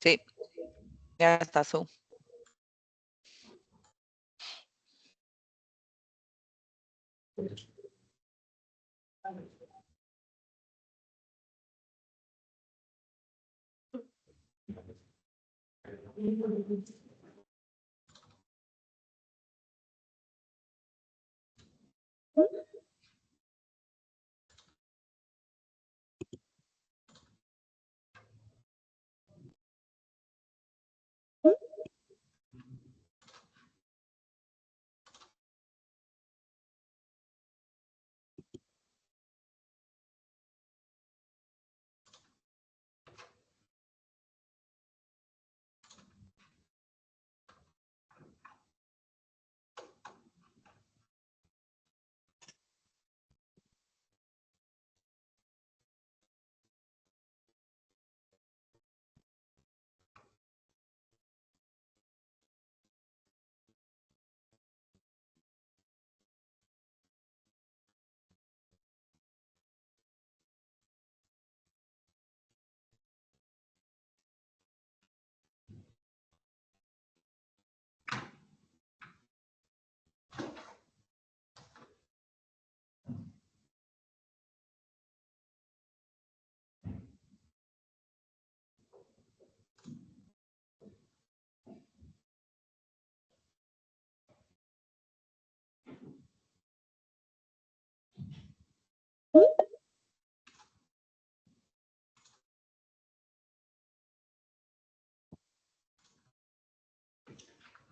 Sí, ya está Zoom.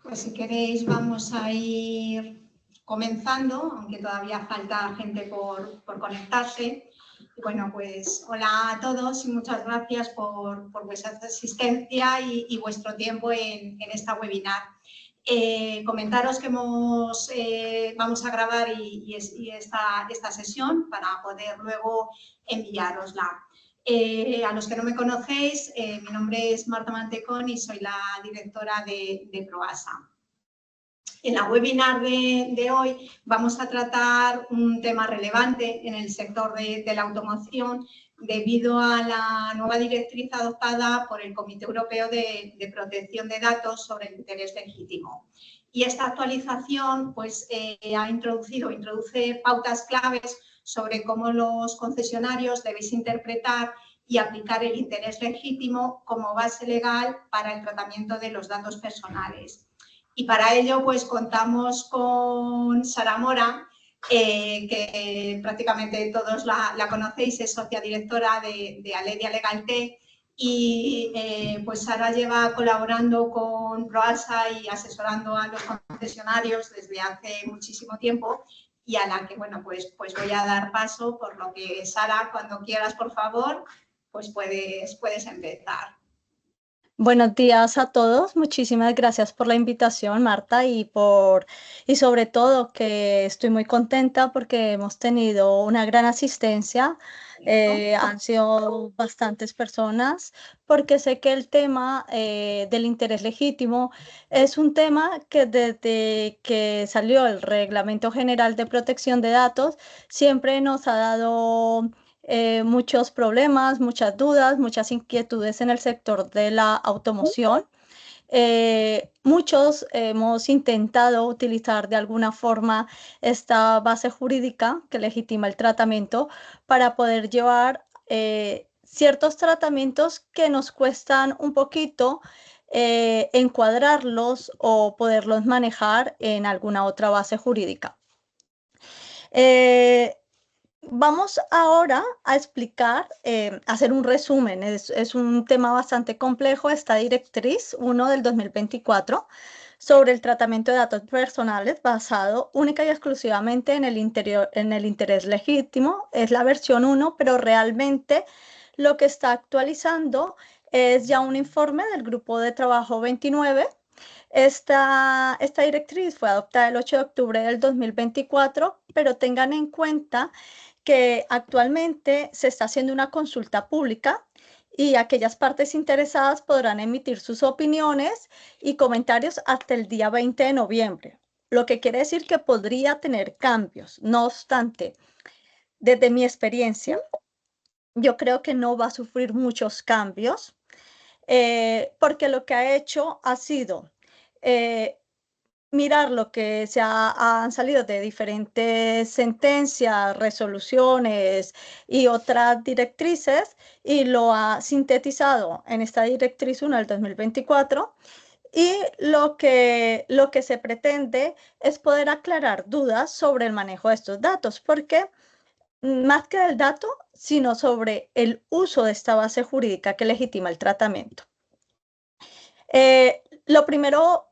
Pues si queréis vamos a ir comenzando, aunque todavía falta gente por conectarse. Bueno, pues hola a todos y muchas gracias por vuestra asistencia y vuestro tiempo en esta webinar. Comentaros que vamos a grabar esta sesión para poder luego enviárosla. A los que no me conocéis, mi nombre es Marta Mantecón y soy la directora de Proasa. En la webinar de hoy vamos a tratar un tema relevante en el sector de la automoción debido a la nueva directriz adoptada por el Comité Europeo de Protección de Datos sobre el interés legítimo. Y esta actualización pues, introduce pautas claves sobre cómo los concesionarios debéis interpretar y aplicar el interés legítimo como base legal para el tratamiento de los datos personales. Y para ello, pues contamos con Sara Mora, que prácticamente todos la conocéis, es socia directora de Aledia Legaltech. Y pues Sara lleva colaborando con Proasa y asesorando a los concesionarios desde hace muchísimo tiempo y a la que, bueno, pues voy a dar paso, por lo que, Sara, cuando quieras, por favor, pues puedes empezar. Buenos días a todos, muchísimas gracias por la invitación, Marta, y sobre todo que estoy muy contenta porque hemos tenido una gran asistencia, han sido bastantes personas, porque sé que el tema del interés legítimo es un tema que desde que salió el Reglamento General de Protección de Datos siempre nos ha dado muchos problemas, muchas dudas, muchas inquietudes en el sector de la automoción. Muchos hemos intentado utilizar de alguna forma esta base jurídica que legitima el tratamiento para poder llevar ciertos tratamientos que nos cuestan un poquito encuadrarlos o poderlos manejar en alguna otra base jurídica. Vamos ahora a explicar, hacer un resumen. Es un tema bastante complejo, esta directriz 1 del 2024 sobre el tratamiento de datos personales basado única y exclusivamente en el interés legítimo. Es la versión 1, pero realmente lo que está actualizando es ya un informe del Grupo de Trabajo 29. Esta directriz fue adoptada el 8 de octubre del 2024, pero tengan en cuenta que actualmente se está haciendo una consulta pública y aquellas partes interesadas podrán emitir sus opiniones y comentarios hasta el día 20 de noviembre, lo que quiere decir que podría tener cambios. No obstante, desde mi experiencia, yo creo que no va a sufrir muchos cambios, porque lo que ha hecho ha sido mirar lo que han salido de diferentes sentencias, resoluciones y otras directrices, y lo ha sintetizado en esta directriz 1 del 2024. Y lo que se pretende es poder aclarar dudas sobre el manejo de estos datos, porque más que del dato, sino sobre el uso de esta base jurídica que legitima el tratamiento. Lo primero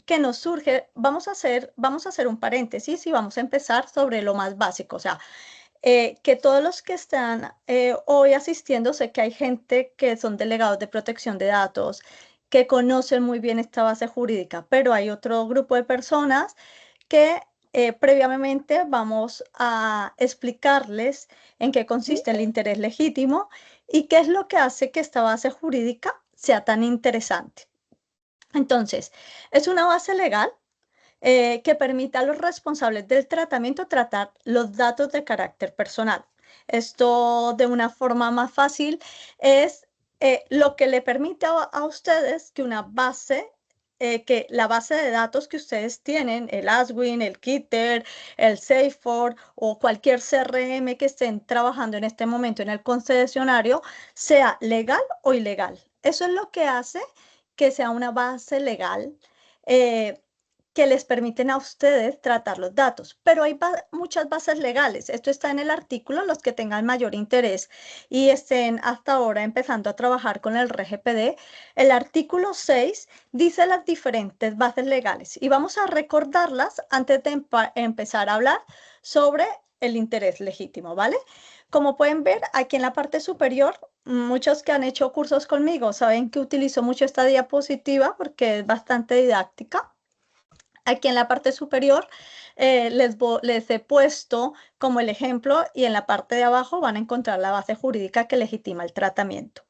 que nos surge, vamos a hacer un paréntesis y vamos a empezar sobre lo más básico, o sea, que todos los que están hoy asistiendo, sé que hay gente que son delegados de protección de datos, que conocen muy bien esta base jurídica, pero hay otro grupo de personas que previamente vamos a explicarles en qué consiste el interés legítimo y qué es lo que hace que esta base jurídica sea tan interesante. Entonces, es una base legal que permite a los responsables del tratamiento tratar los datos de carácter personal. Esto, de una forma más fácil, es lo que le permite a ustedes que que la base de datos que ustedes tienen, el Aswin, el Kitter, el Salesforce o cualquier CRM que estén trabajando en este momento en el concesionario, sea legal o ilegal. Eso es lo que hace que sea una base legal que les permiten a ustedes tratar los datos. Pero hay muchas bases legales. Esto está en el artículo, los que tengan mayor interés y estén hasta ahora empezando a trabajar con el RGPD. El artículo 6 dice las diferentes bases legales y vamos a recordarlas antes de empezar a hablar sobre el interés legítimo, ¿vale? Como pueden ver, aquí en la parte superior, muchos que han hecho cursos conmigo saben que utilizo mucho esta diapositiva porque es bastante didáctica. Aquí en la parte superior les he puesto como el ejemplo y en la parte de abajo van a encontrar la base jurídica que legitima el tratamiento.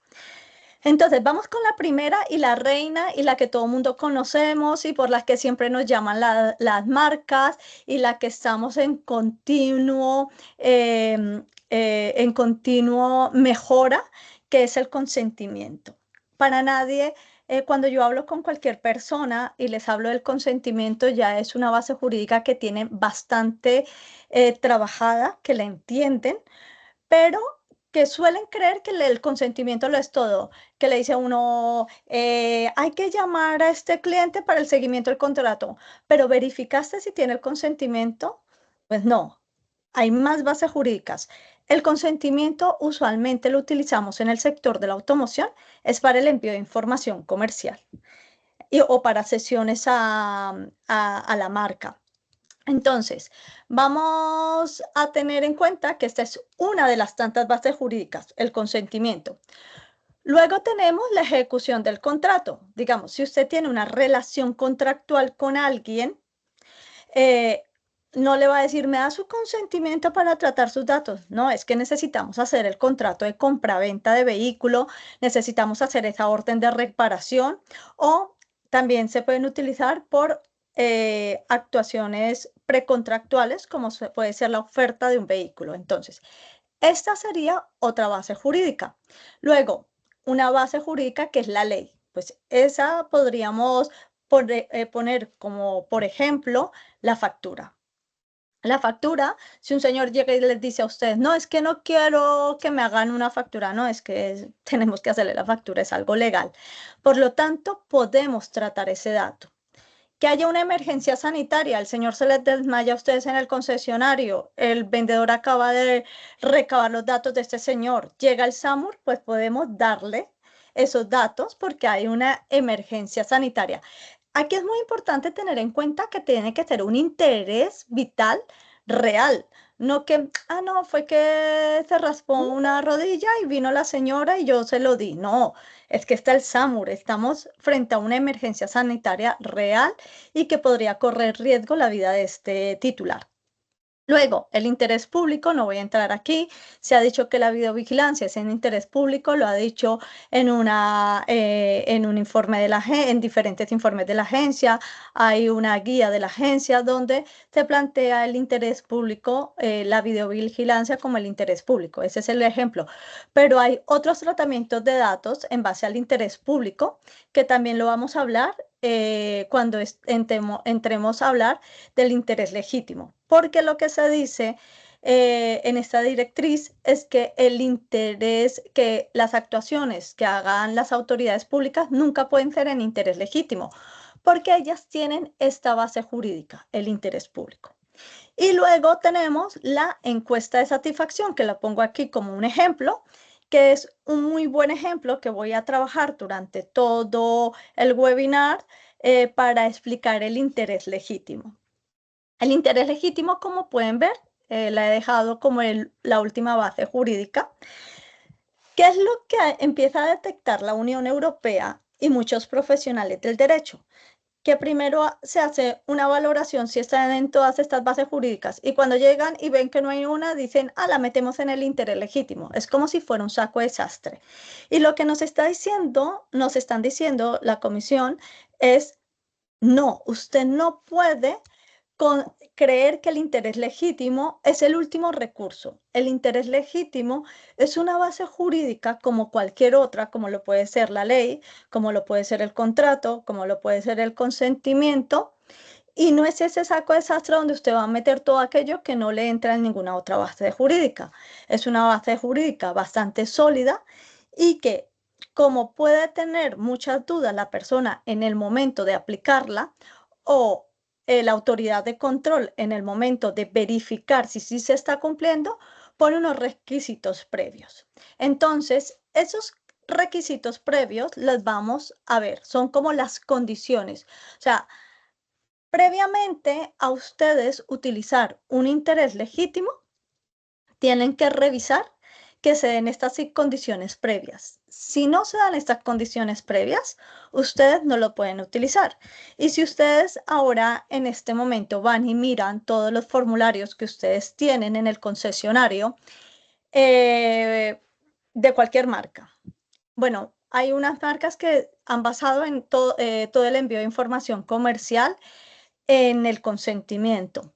Entonces, vamos con la primera y la reina y la que todo el mundo conocemos y por las que siempre nos llaman las marcas y la que estamos en continuo mejora, que es el consentimiento. Para nadie, cuando yo hablo con cualquier persona y les hablo del consentimiento, ya es una base jurídica que tienen bastante trabajada, que la entienden, pero que suelen creer que el consentimiento lo es todo, que le dice a uno, hay que llamar a este cliente para el seguimiento del contrato, pero ¿verificaste si tiene el consentimiento? Pues no, hay más bases jurídicas. El consentimiento usualmente lo utilizamos en el sector de la automoción, es para el envío de información comercial o para sesiones a la marca. Entonces, vamos a tener en cuenta que esta es una de las tantas bases jurídicas, el consentimiento. Luego tenemos la ejecución del contrato. Digamos, si usted tiene una relación contractual con alguien, no le va a decir, me da su consentimiento para tratar sus datos. No, es que necesitamos hacer el contrato de compra-venta de vehículo, necesitamos hacer esa orden de reparación o también se pueden utilizar por actuaciones precontractuales, como puede ser la oferta de un vehículo. Entonces, esta sería otra base jurídica. Luego, una base jurídica que es la ley. Pues esa podríamos poner como, por ejemplo, la factura. La factura, si un señor llega y les dice a ustedes, no, es que no quiero que me hagan una factura, no, es que tenemos que hacerle la factura, es algo legal. Por lo tanto, podemos tratar ese dato. Que haya una emergencia sanitaria, el señor se les desmaya a ustedes en el concesionario, el vendedor acaba de recabar los datos de este señor, llega el SAMUR, pues podemos darle esos datos porque hay una emergencia sanitaria. Aquí es muy importante tener en cuenta que tiene que ser un interés vital real, no que, no, fue que se raspó una rodilla y vino la señora y yo se lo di. No, es que está el SAMUR, estamos frente a una emergencia sanitaria real y que podría correr riesgo la vida de este titular. Luego, el interés público, no voy a entrar aquí, se ha dicho que la videovigilancia es en interés público, lo ha dicho en un informe de en diferentes informes de la agencia, hay una guía de la agencia donde se plantea el interés público, la videovigilancia como el interés público, ese es el ejemplo. Pero hay otros tratamientos de datos en base al interés público, que también lo vamos a hablar cuando entremos a hablar del interés legítimo, porque lo que se dice en esta directriz es que el interés, que las actuaciones que hagan las autoridades públicas nunca pueden ser en interés legítimo, porque ellas tienen esta base jurídica, el interés público. Y luego tenemos la encuesta de satisfacción, que la pongo aquí como un ejemplo, que es un muy buen ejemplo que voy a trabajar durante todo el webinar para explicar el interés legítimo. El interés legítimo, como pueden ver, la he dejado como la última base jurídica. ¿Qué es lo que empieza a detectar la Unión Europea y muchos profesionales del derecho? Que primero se hace una valoración si están en todas estas bases jurídicas y cuando llegan y ven que no hay una, dicen, la metemos en el interés legítimo. Es como si fuera un saco de desastre. Y lo que nos están diciendo la comisión es, no, usted no puede creer que el interés legítimo es el último recurso. El interés legítimo es una base jurídica como cualquier otra, como lo puede ser la ley, como lo puede ser el contrato, como lo puede ser el consentimiento, y no es ese saco de desastre donde usted va a meter todo aquello que no le entra en ninguna otra base jurídica. Es una base jurídica bastante sólida y que, como puede tener muchas dudas la persona en el momento de aplicarla o la autoridad de control en el momento de verificar si sí se está cumpliendo, pone unos requisitos previos. Entonces, esos requisitos previos los vamos a ver, son como las condiciones. O sea, previamente a ustedes utilizar un interés legítimo, tienen que revisar que se den estas condiciones previas. Si no se dan estas condiciones previas, ustedes no lo pueden utilizar. Y si ustedes ahora en este momento van y miran todos los formularios que ustedes tienen en el concesionario de cualquier marca. Bueno, hay unas marcas que han basado en todo el envío de información comercial en el consentimiento.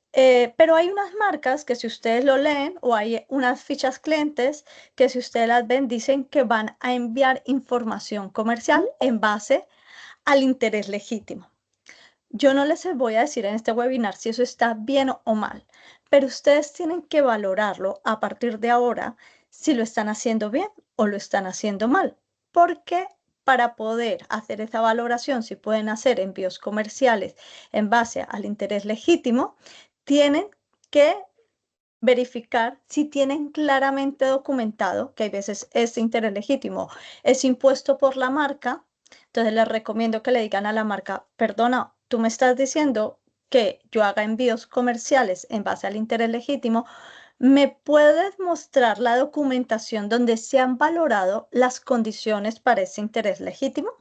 Pero hay unas marcas que si ustedes lo leen o hay unas fichas clientes que si ustedes las ven dicen que van a enviar información comercial en base al interés legítimo. Yo no les voy a decir en este webinar si eso está bien o mal, pero ustedes tienen que valorarlo a partir de ahora si lo están haciendo bien o lo están haciendo mal, porque para poder hacer esa valoración, si pueden hacer envíos comerciales en base al interés legítimo, tienen que verificar si tienen claramente documentado que hay veces este interés legítimo es impuesto por la marca. Entonces les recomiendo que le digan a la marca, perdona, tú me estás diciendo que yo haga envíos comerciales en base al interés legítimo, ¿me puedes mostrar la documentación donde se han valorado las condiciones para ese interés legítimo?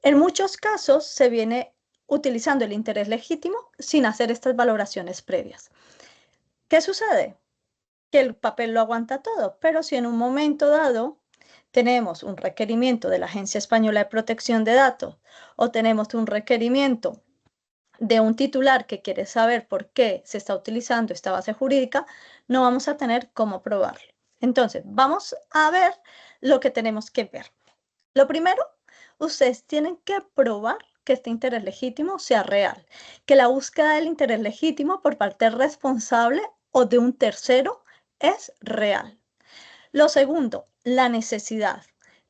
En muchos casos se viene utilizando el interés legítimo sin hacer estas valoraciones previas. ¿Qué sucede? Que el papel lo aguanta todo, pero si en un momento dado tenemos un requerimiento de la Agencia Española de Protección de Datos o tenemos un requerimiento de un titular que quiere saber por qué se está utilizando esta base jurídica, no vamos a tener cómo probarlo. Entonces, vamos a ver lo que tenemos que ver. Lo primero, ustedes tienen que probar que este interés legítimo sea real, que la búsqueda del interés legítimo por parte del responsable o de un tercero es real. Lo segundo, la necesidad.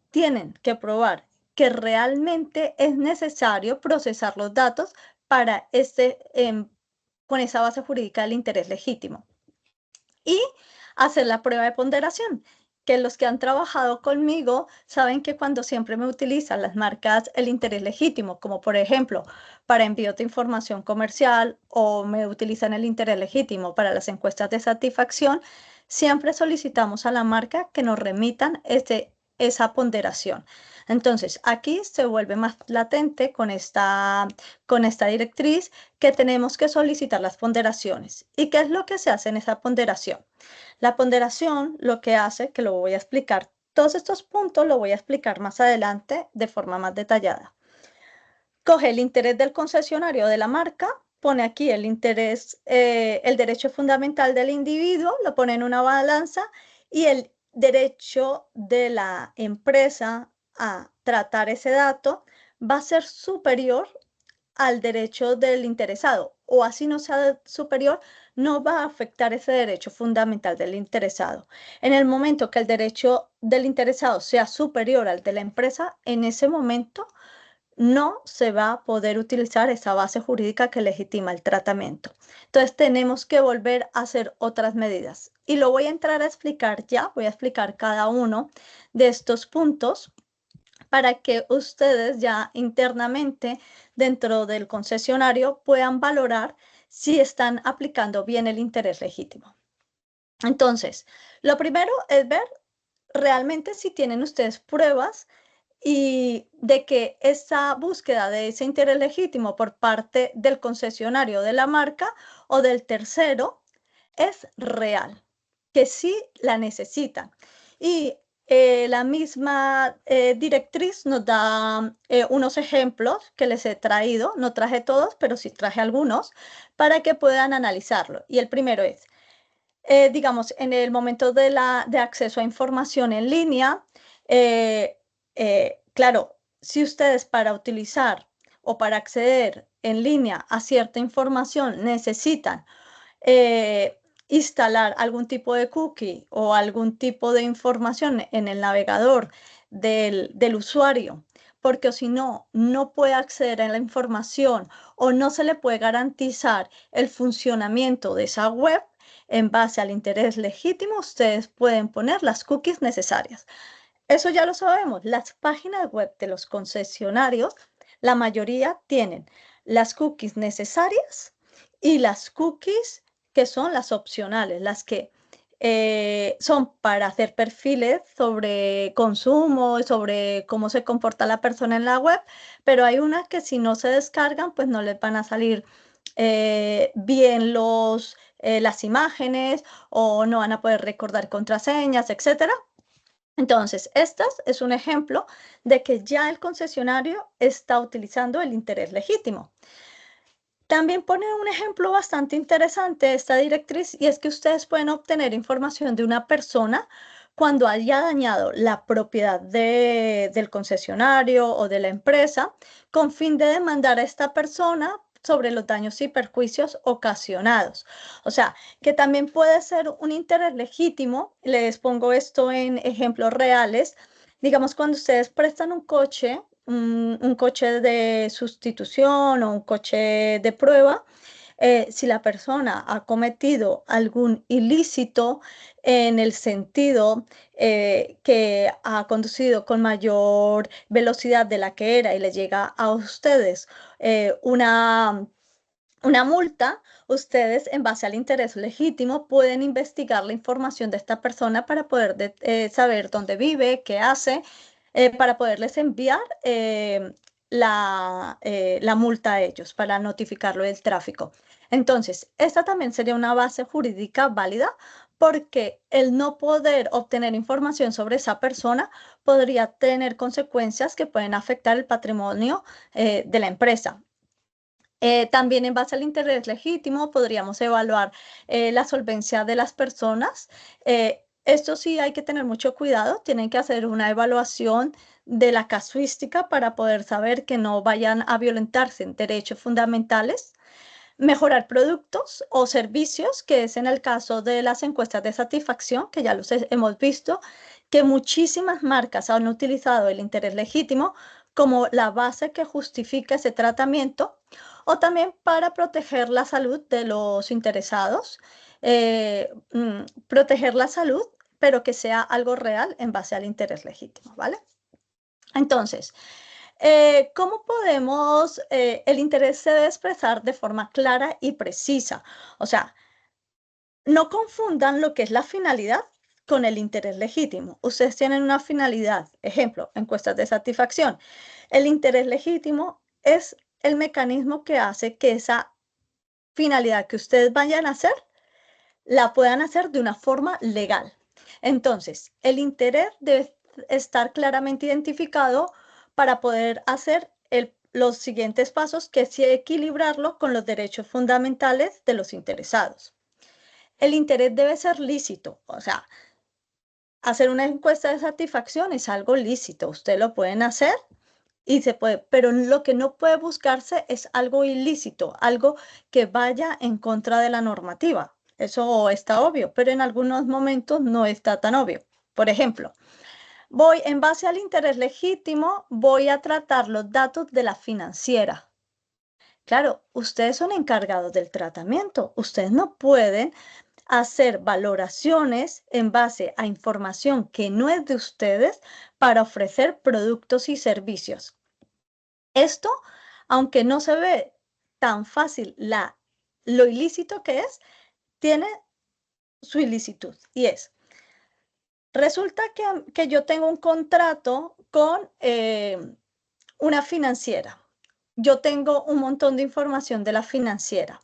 Tienen que probar que realmente es necesario procesar los datos para con esa base jurídica del interés legítimo. Y hacer la prueba de ponderación, que los que han trabajado conmigo saben que cuando siempre me utilizan las marcas el interés legítimo, como por ejemplo para envío de información comercial o me utilizan el interés legítimo para las encuestas de satisfacción, siempre solicitamos a la marca que nos remitan esa ponderación. Entonces, aquí se vuelve más latente con esta directriz que tenemos que solicitar las ponderaciones. ¿Y qué es lo que se hace en esa ponderación? La ponderación lo que hace, que lo voy a explicar, todos estos puntos lo voy a explicar más adelante de forma más detallada. Coge el interés del concesionario de la marca, pone aquí el interés, el derecho fundamental del individuo, lo pone en una balanza y el derecho de la empresa a tratar ese dato va a ser superior al derecho del interesado, o así no sea superior, no va a afectar ese derecho fundamental del interesado. En el momento que el derecho del interesado sea superior al de la empresa, en ese momento no se va a poder utilizar esa base jurídica que legitima el tratamiento. Entonces tenemos que volver a hacer otras medidas. Y lo voy a entrar a explicar ya, voy a explicar cada uno de estos puntos para que ustedes ya internamente dentro del concesionario puedan valorar si están aplicando bien el interés legítimo. Entonces, lo primero es ver realmente si tienen ustedes pruebas y de que esa búsqueda de ese interés legítimo por parte del concesionario de la marca o del tercero es real, que sí la necesitan. Y la misma directriz nos da unos ejemplos que les he traído, no traje todos, pero sí traje algunos, para que puedan analizarlo. Y el primero es, digamos, en el momento de acceso a información en línea, claro, si ustedes para utilizar o para acceder en línea a cierta información necesitan instalar algún tipo de cookie o algún tipo de información en el navegador del usuario, porque si no, no puede acceder a la información o no se le puede garantizar el funcionamiento de esa web. En base al interés legítimo, ustedes pueden poner las cookies necesarias. Eso ya lo sabemos. Las páginas web de los concesionarios, la mayoría tienen las cookies necesarias y las cookies que son las opcionales, las que son para hacer perfiles sobre consumo y sobre cómo se comporta la persona en la web, pero hay unas que si no se descargan, pues no les van a salir bien las imágenes o no van a poder recordar contraseñas, etcétera. Entonces, este es un ejemplo de que ya el concesionario está utilizando el interés legítimo. También pone un ejemplo bastante interesante esta directriz y es que ustedes pueden obtener información de una persona cuando haya dañado la propiedad del concesionario o de la empresa con fin de demandar a esta persona sobre los daños y perjuicios ocasionados. O sea, que también puede ser un interés legítimo. Les pongo esto en ejemplos reales. Digamos, cuando ustedes prestan un coche de sustitución o un coche de prueba, si la persona ha cometido algún ilícito en el sentido que ha conducido con mayor velocidad de la que era y le llega a ustedes una multa, ustedes en base al interés legítimo pueden investigar la información de esta persona para poder saber dónde vive, qué hace, para poderles enviar la multa a ellos, para notificarlo del tráfico. Entonces, esta también sería una base jurídica válida porque el no poder obtener información sobre esa persona podría tener consecuencias que pueden afectar el patrimonio de la empresa. También en base al interés legítimo podríamos evaluar la solvencia de las personas. Esto sí hay que tener mucho cuidado, tienen que hacer una evaluación de la casuística para poder saber que no vayan a violentarse en derechos fundamentales. Mejorar productos o servicios, que es en el caso de las encuestas de satisfacción, que ya los hemos visto, que muchísimas marcas han utilizado el interés legítimo como la base que justifica ese tratamiento, o también para proteger la salud de los interesados, proteger la salud, pero que sea algo real en base al interés legítimo, ¿vale? Entonces, ¿cómo podemos, el interés se debe expresar de forma clara y precisa? O sea, no confundan lo que es la finalidad con el interés legítimo. Ustedes tienen una finalidad, ejemplo, encuestas de satisfacción. El interés legítimo es el mecanismo que hace que esa finalidad que ustedes vayan a hacer, la puedan hacer de una forma legal. Entonces, el interés debe estar claramente identificado para poder hacer los siguientes pasos, que es equilibrarlo con los derechos fundamentales de los interesados. El interés debe ser lícito, o sea, hacer una encuesta de satisfacción es algo lícito, ustedes lo pueden hacer y se puede, pero lo que no puede buscarse es algo ilícito, algo que vaya en contra de la normativa. Eso está obvio, pero en algunos momentos no está tan obvio. Por ejemplo, en base al interés legítimo, voy a tratar los datos de la financiera. Claro, ustedes son encargados del tratamiento. Ustedes no pueden hacer valoraciones en base a información que no es de ustedes para ofrecer productos y servicios. Esto, aunque no se ve tan fácil lo ilícito que es, tiene su ilicitud y es, resulta que yo tengo un contrato con una financiera. Yo tengo un montón de información de la financiera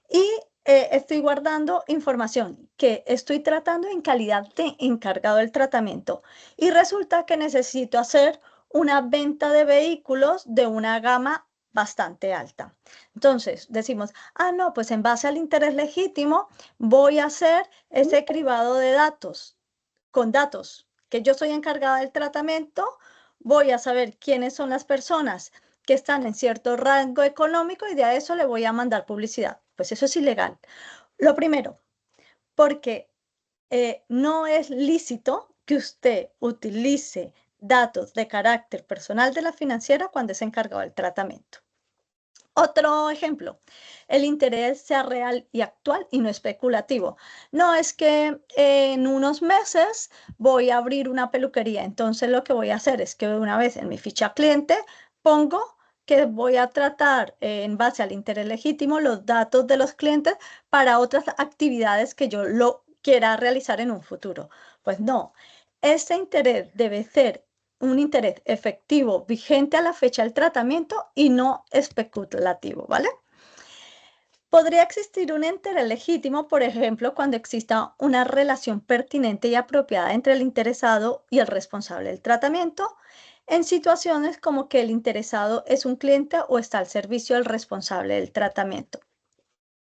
y estoy guardando información que estoy tratando en calidad de encargado del tratamiento y resulta que necesito hacer una venta de vehículos de una gama bastante alta. Entonces decimos, no, pues en base al interés legítimo voy a hacer ese cribado de datos, con datos que yo soy encargada del tratamiento, voy a saber quiénes son las personas que están en cierto rango económico y de a eso le voy a mandar publicidad. Pues eso es ilegal. Lo primero, porque no es lícito que usted utilice datos de carácter personal de la financiera cuando es encargado del tratamiento. Otro ejemplo, el interés sea real y actual y no especulativo. No es que en unos meses voy a abrir una peluquería, entonces lo que voy a hacer es que una vez en mi ficha cliente pongo que voy a tratar en base al interés legítimo los datos de los clientes para otras actividades que yo lo quiera realizar en un futuro. Pues no, ese interés debe ser un interés efectivo vigente a la fecha del tratamiento y no especulativo, ¿vale? Podría existir un interés legítimo, por ejemplo, cuando exista una relación pertinente y apropiada entre el interesado y el responsable del tratamiento, en situaciones como que el interesado es un cliente o está al servicio del responsable del tratamiento.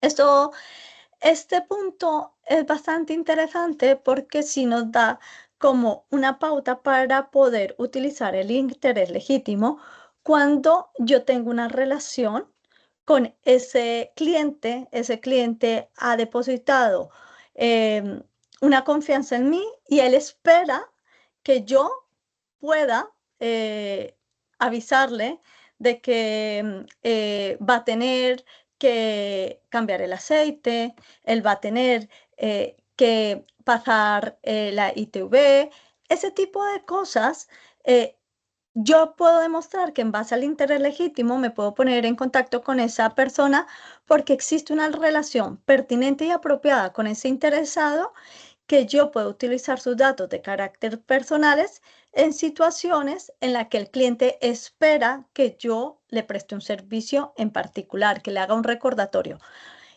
Este punto es bastante interesante porque sí nos da como una pauta para poder utilizar el interés legítimo cuando yo tengo una relación con ese cliente ha depositado una confianza en mí y él espera que yo pueda avisarle de que va a tener que cambiar el aceite, él va a tener que pasar la ITV, ese tipo de cosas. Yo puedo demostrar que en base al interés legítimo me puedo poner en contacto con esa persona porque existe una relación pertinente y apropiada con ese interesado que yo puedo utilizar sus datos de carácter personales en situaciones en las que el cliente espera que yo le preste un servicio en particular, que le haga un recordatorio.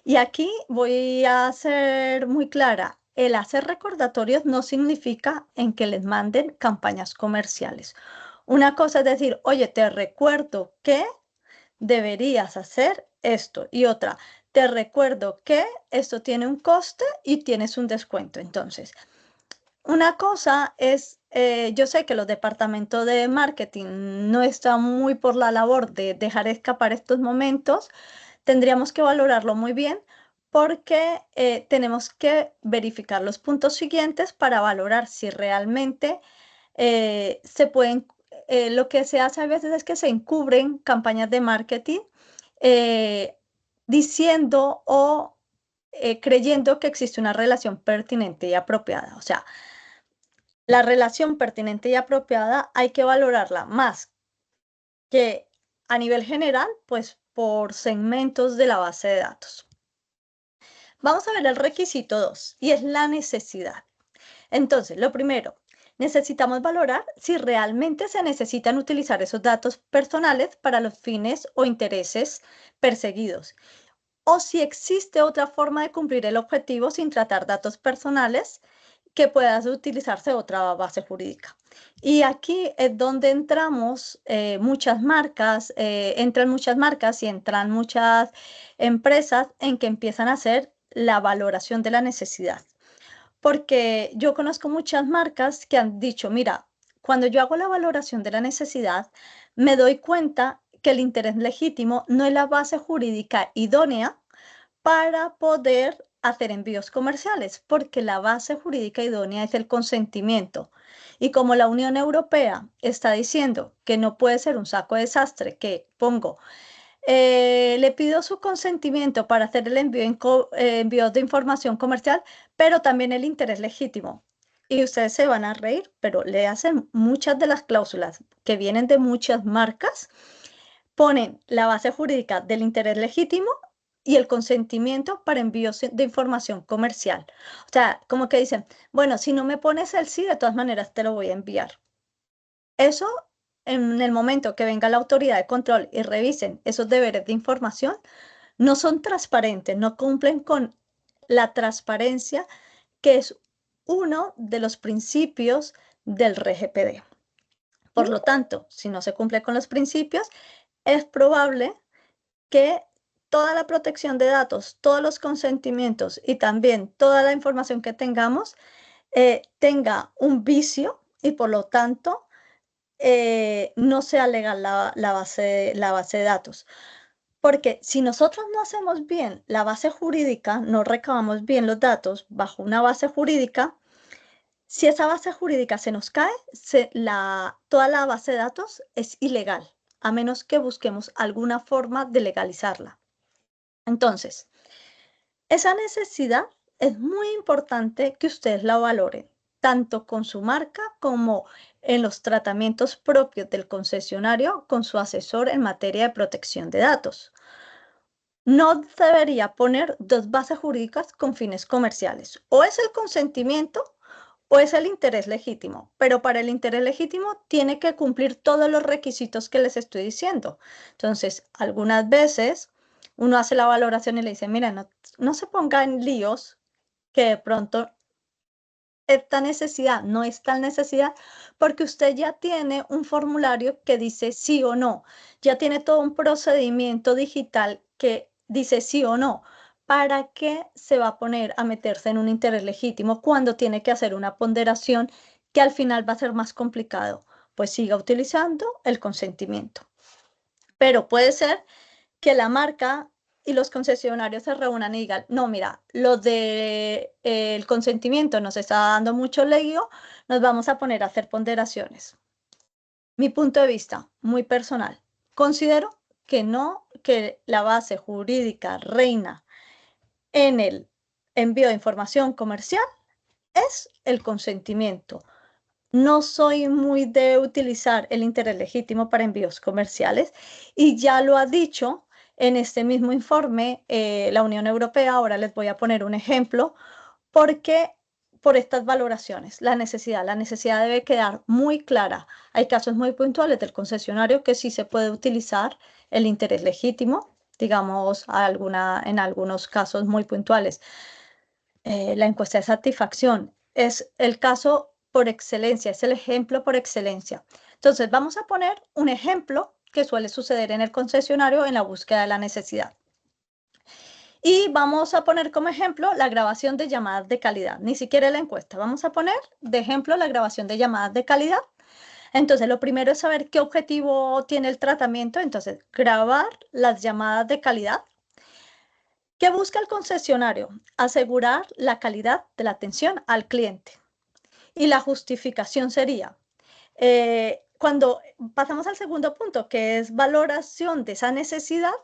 Y aquí voy a ser muy clara. El hacer recordatorios no significa en que les manden campañas comerciales. Una cosa es decir, oye, te recuerdo que deberías hacer esto. Y otra, te recuerdo que esto tiene un coste y tienes un descuento. Entonces, una cosa es, yo sé que los departamentos de marketing no están muy por la labor de dejar escapar estos momentos. Tendríamos que valorarlo muy bien porque tenemos que verificar los puntos siguientes para valorar si realmente se pueden, lo que se hace a veces es que se encubren campañas de marketing eh, diciendo o creyendo que existe una relación pertinente y apropiada. O sea, la relación pertinente y apropiada hay que valorarla más que a nivel general, pues por segmentos de la base de datos. Vamos a ver el requisito 2 y es la necesidad. Entonces, lo primero, necesitamos valorar si realmente se necesitan utilizar esos datos personales para los fines o intereses perseguidos, o si existe otra forma de cumplir el objetivo sin tratar datos personales que pueda utilizarse otra base jurídica. Y aquí es donde entramos muchas marcas, entran muchas marcas y entran muchas empresas en que empiezan a hacer la valoración de la necesidad. Porque yo conozco muchas marcas que han dicho, mira, cuando yo hago la valoración de la necesidad, me doy cuenta que el interés legítimo no es la base jurídica idónea para poder hacer envíos comerciales, porque la base jurídica idónea es el consentimiento. Y como la Unión Europea está diciendo que no puede ser un saco de desastre, que pongo, le pido su consentimiento para hacer el envío de información comercial, pero también el interés legítimo. Y ustedes se van a reír, pero le hacen muchas de las cláusulas que vienen de muchas marcas, ponen la base jurídica del interés legítimo y el consentimiento para envíos de información comercial. O sea, como que dicen, bueno, si no me pones el sí, de todas maneras te lo voy a enviar. Eso, en el momento que venga la autoridad de control y revisen esos deberes de información, no son transparentes, no cumplen con la transparencia, que es uno de los principios del RGPD. Por lo tanto, si no se cumple con los principios, es probable que toda la protección de datos, todos los consentimientos y también toda la información que tengamos tenga un vicio y por lo tanto no sea legal la base de datos. Porque si nosotros no hacemos bien la base jurídica, no recabamos bien los datos bajo una base jurídica, si esa base jurídica se nos cae, toda la base de datos es ilegal, a menos que busquemos alguna forma de legalizarla. Entonces, esa necesidad es muy importante que ustedes la valoren, tanto con su marca como en los tratamientos propios del concesionario con su asesor en materia de protección de datos. No debería poner dos bases jurídicas con fines comerciales. O es el consentimiento o es el interés legítimo, pero para el interés legítimo tiene que cumplir todos los requisitos que les estoy diciendo. Entonces, algunas veces uno hace la valoración y le dice, mira, no se ponga en líos que de pronto esta necesidad no es tal necesidad, porque usted ya tiene un formulario que dice sí o no, ya tiene todo un procedimiento digital que dice sí o no. ¿Para qué se va a poner a meterse en un interés legítimo cuando tiene que hacer una ponderación que al final va a ser más complicado? Pues siga utilizando el consentimiento. Pero puede ser que la marca y los concesionarios se reúnan y digan, no, mira, lo de el consentimiento nos está dando mucho lío, nos vamos a poner a hacer ponderaciones. Mi punto de vista, muy personal, considero que no, que la base jurídica reina en el envío de información comercial es el consentimiento. No soy muy de utilizar el interés legítimo para envíos comerciales y ya lo ha dicho en este mismo informe la Unión Europea. Ahora les voy a poner un ejemplo porque por estas valoraciones, la necesidad debe quedar muy clara. Hay casos muy puntuales del concesionario que sí se puede utilizar el interés legítimo, digamos, en algunos casos muy puntuales. La encuesta de satisfacción es el caso por excelencia, es el ejemplo por excelencia. Entonces, vamos a poner un ejemplo que suele suceder en el concesionario en la búsqueda de la necesidad. Y vamos a poner como ejemplo la grabación de llamadas de calidad, ni siquiera la encuesta. Vamos a poner de ejemplo la grabación de llamadas de calidad. Entonces, lo primero es saber qué objetivo tiene el tratamiento. Entonces, grabar las llamadas de calidad. ¿Qué busca el concesionario? Asegurar la calidad de la atención al cliente. Y la justificación sería, cuando pasamos al segundo punto, que es valoración de esa necesidad,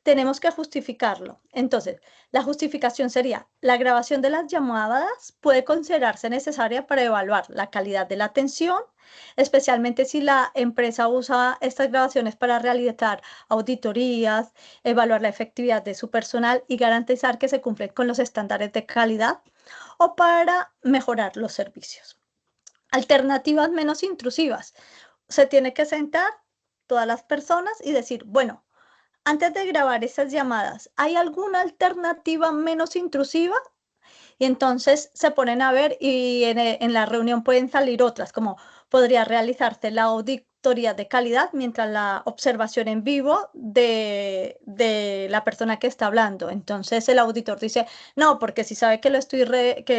tenemos que justificarlo. Entonces, la justificación sería, la grabación de las llamadas puede considerarse necesaria para evaluar la calidad de la atención, especialmente si la empresa usa estas grabaciones para realizar auditorías, evaluar la efectividad de su personal y garantizar que se cumplen con los estándares de calidad. o para mejorar los servicios. Alternativas menos intrusivas. Se tiene que sentar todas las personas y decir, bueno, antes de grabar esas llamadas, ¿hay alguna alternativa menos intrusiva? Y entonces se ponen a ver y en la reunión pueden salir otras, como podría realizarse la auditoría de calidad mientras la observación en vivo de la persona que está hablando. Entonces el auditor dice, no, porque si sabe que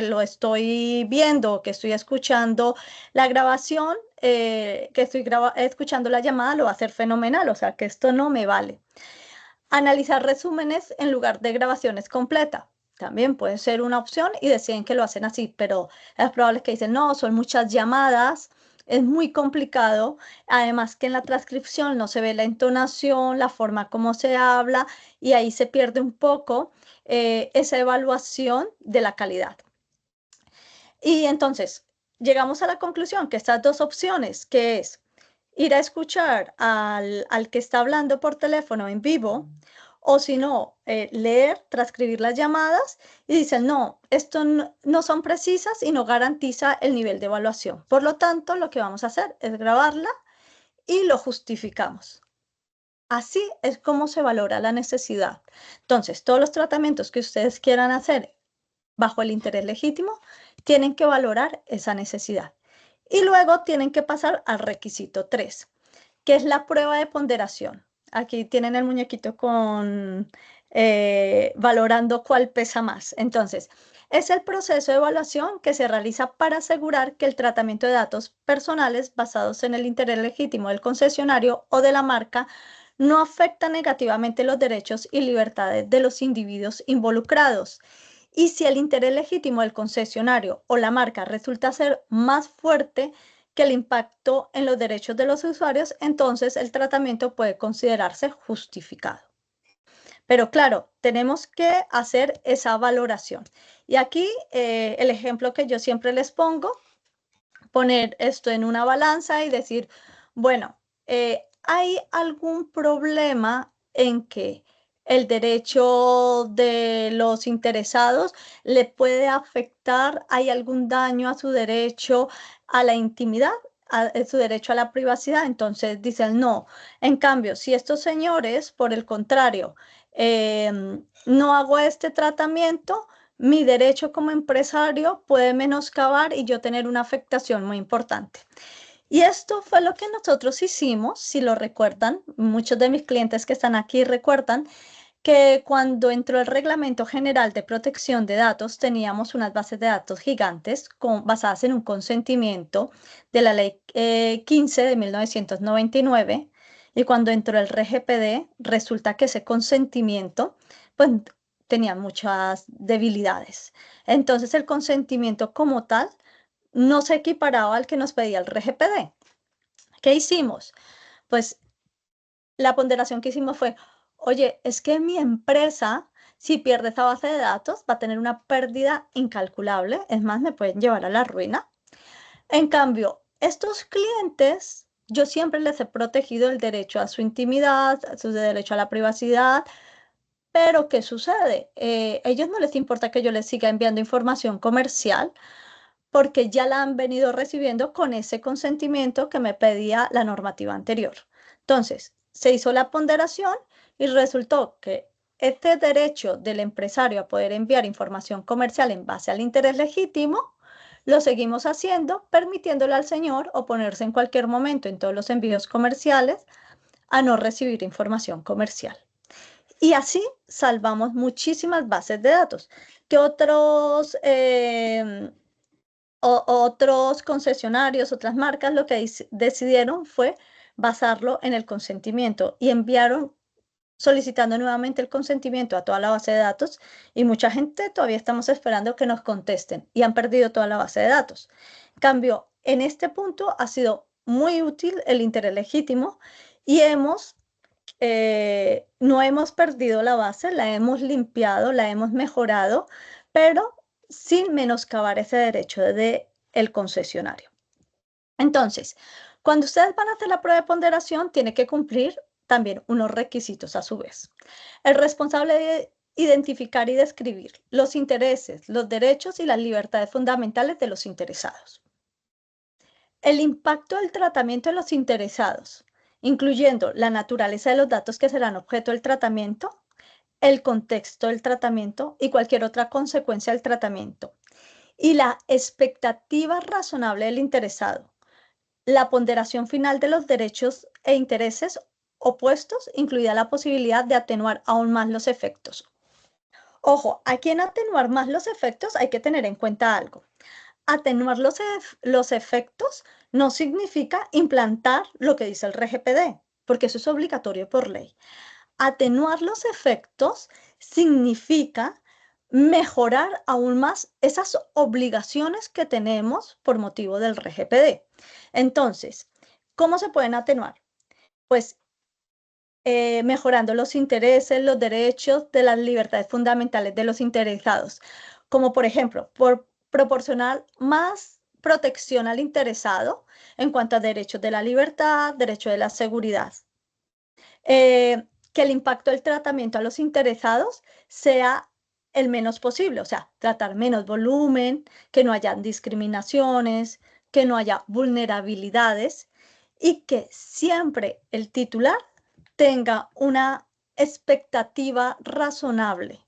lo estoy viendo, que estoy escuchando la grabación, que estoy escuchando la llamada, lo va a hacer fenomenal, o sea que esto no me vale. Analizar resúmenes en lugar de grabaciones completas. También puede ser una opción y deciden que lo hacen así, pero es probable que dicen, no, son muchas llamadas, es muy complicado. Además que en la transcripción no se ve la entonación, la forma como se habla y ahí se pierde un poco esa evaluación de la calidad. Y entonces llegamos a la conclusión que estas dos opciones, que es ir a escuchar al que está hablando por teléfono en vivo, o si no, leer, transcribir las llamadas y dicen, no, esto no son precisas y no garantiza el nivel de evaluación. Por lo tanto, lo que vamos a hacer es grabarla y lo justificamos. Así es como se valora la necesidad. Entonces, todos los tratamientos que ustedes quieran hacer bajo el interés legítimo, tienen que valorar esa necesidad. Y luego tienen que pasar al requisito 3, que es la prueba de ponderación. Aquí tienen el muñequito con valorando cuál pesa más. Entonces, es el proceso de evaluación que se realiza para asegurar que el tratamiento de datos personales basados en el interés legítimo del concesionario o de la marca no afecta negativamente los derechos y libertades de los individuos involucrados. Y si el interés legítimo del concesionario o la marca resulta ser más fuerte que el impacto en los derechos de los usuarios, entonces el tratamiento puede considerarse justificado. Pero claro, tenemos que hacer esa valoración. Y aquí el ejemplo que yo siempre les pongo, poner esto en una balanza y decir, bueno, ¿hay algún problema en que el derecho de los interesados le puede afectar? ¿Hay algún daño a su derecho a la intimidad, a su derecho a la privacidad? Entonces dicen no. En cambio, si estos señores, por el contrario, no hago este tratamiento, mi derecho como empresario puede menoscabar y yo tener una afectación muy importante. Y esto fue lo que nosotros hicimos, si lo recuerdan, muchos de mis clientes que están aquí recuerdan que cuando entró el Reglamento General de Protección de Datos teníamos unas bases de datos gigantes basadas en un consentimiento de la Ley 15 de 1999 y cuando entró el RGPD resulta que ese consentimiento pues tenía muchas debilidades. Entonces el consentimiento como tal no se equiparaba al que nos pedía el RGPD. ¿Qué hicimos? Pues la ponderación que hicimos fue, oye, es que mi empresa, si pierde esa base de datos, va a tener una pérdida incalculable. Es más, me pueden llevar a la ruina. En cambio, estos clientes, yo siempre les he protegido el derecho a su intimidad, a su derecho a la privacidad. Pero, ¿qué sucede? Ellos no les importa que yo les siga enviando información comercial porque ya la han venido recibiendo con ese consentimiento que me pedía la normativa anterior. Entonces, se hizo la ponderación y resultó que este derecho del empresario a poder enviar información comercial en base al interés legítimo, lo seguimos haciendo, permitiéndole al señor oponerse en cualquier momento en todos los envíos comerciales a no recibir información comercial. Y así salvamos muchísimas bases de datos. ¿Qué otros otros concesionarios, otras marcas, lo que decidieron fue basarlo en el consentimiento y enviaron solicitando nuevamente el consentimiento a toda la base de datos y mucha gente todavía estamos esperando que nos contesten y han perdido toda la base de datos. En cambio, en este punto ha sido muy útil el interés legítimo y no hemos perdido la base, la hemos limpiado, la hemos mejorado, pero sin menoscabar ese derecho del concesionario. Entonces, cuando ustedes van a hacer la prueba de ponderación, tiene que cumplir también unos requisitos a su vez. El responsable identificar y describir los intereses, los derechos y las libertades fundamentales de los interesados. El impacto del tratamiento en los interesados, incluyendo la naturaleza de los datos que serán objeto del tratamiento, el contexto del tratamiento y cualquier otra consecuencia del tratamiento, y la expectativa razonable del interesado, la ponderación final de los derechos e intereses opuestos, incluida la posibilidad de atenuar aún más los efectos. Ojo, aquí en atenuar más los efectos hay que tener en cuenta algo. Atenuar los efectos no significa implantar lo que dice el RGPD, porque eso es obligatorio por ley. Atenuar los efectos significa mejorar aún más esas obligaciones que tenemos por motivo del RGPD. Entonces, ¿cómo se pueden atenuar? Pues mejorando los intereses, los derechos de las libertades fundamentales de los interesados, como por ejemplo, por proporcionar más protección al interesado en cuanto a derechos de la libertad, derecho de la seguridad. Que el impacto del tratamiento a los interesados sea el menos posible, o sea, tratar menos volumen, que no haya discriminaciones, que no haya vulnerabilidades y que siempre el titular tenga una expectativa razonable.